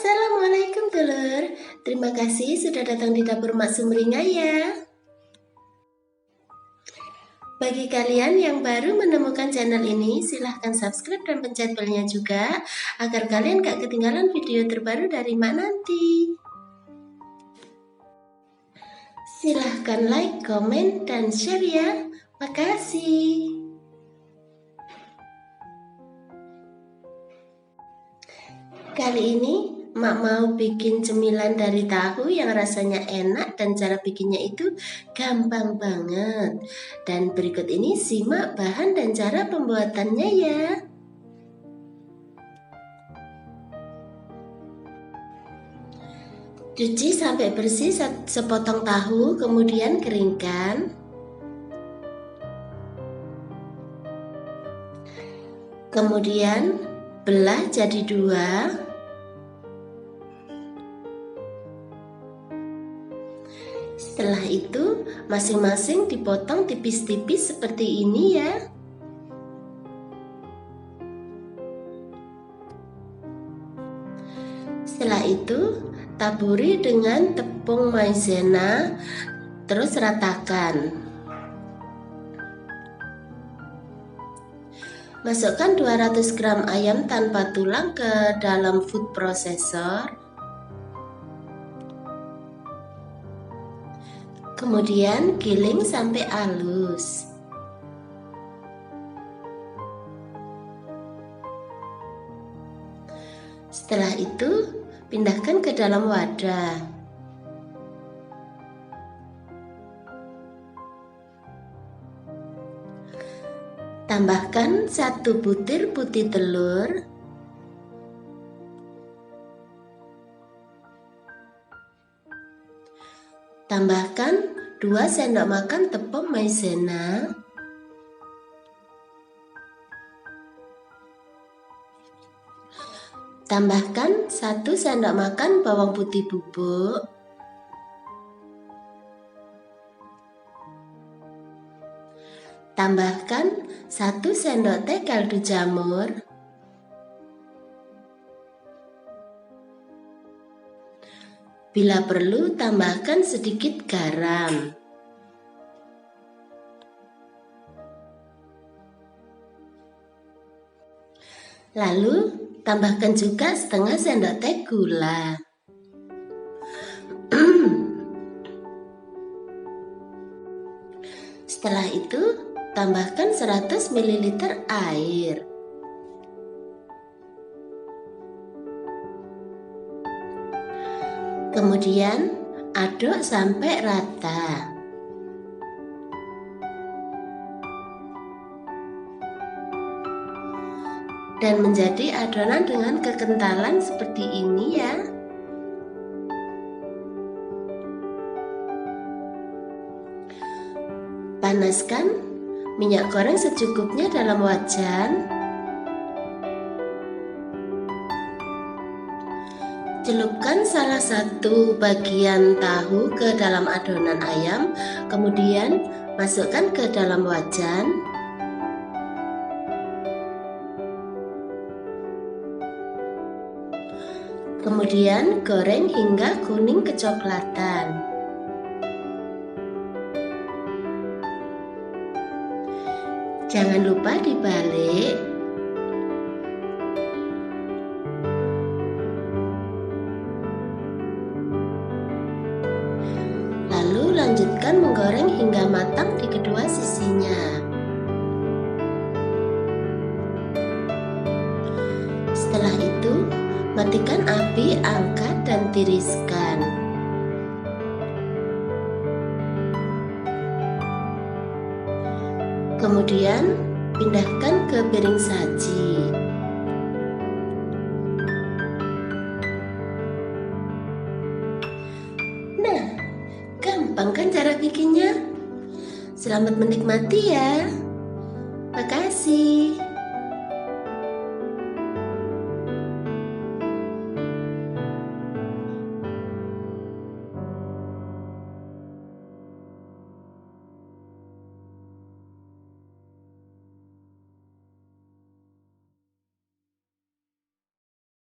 Assalamualaikum dulur. Terima kasih sudah datang di dapur Mak Sumringah ya. Bagi kalian yang baru menemukan channel ini, silahkan subscribe dan pencet belnya juga agar kalian gak ketinggalan video terbaru dari Mak nanti. Silahkan like, komen, dan share ya. Makasih. Kali ini Mak mau bikin cemilan dari tahu yang rasanya enak dan cara bikinnya itu gampang banget. Dan berikut ini simak bahan dan cara pembuatannya ya. Cuci sampai bersih sepotong tahu, kemudian keringkan. Kemudian belah jadi dua. Setelah itu, masing-masing dipotong tipis-tipis seperti ini ya. Setelah itu, taburi dengan tepung maizena, terus ratakan. Masukkan 200 gram ayam tanpa tulang ke dalam food processor. Kemudian giling sampai halus. Setelah itu, pindahkan ke dalam wadah. Tambahkan 1 butir putih telur. Tambahkan 2 sendok makan tepung maizena. Tambahkan 1 sendok makan bawang putih bubuk. Tambahkan 1 sendok teh kaldu jamur. Bila perlu, tambahkan sedikit garam. Lalu, tambahkan juga setengah sendok teh gula. Setelah itu, tambahkan 100 ml air. Kemudian aduk sampai rata. Dan menjadi adonan dengan kekentalan seperti ini ya. Panaskan minyak goreng secukupnya dalam wajan. Celupkan salah satu bagian tahu ke dalam adonan ayam, kemudian masukkan ke dalam wajan. Kemudian goreng hingga kuning kecoklatan. Jangan lupa dibalik. Lalu lanjutkan menggoreng hingga matang di kedua sisinya. Setelah itu, matikan api, angkat dan tiriskan. Kemudian, pindahkan ke piring saji. Nah, gampang kan cara bikinnya? Selamat menikmati ya. Makasih.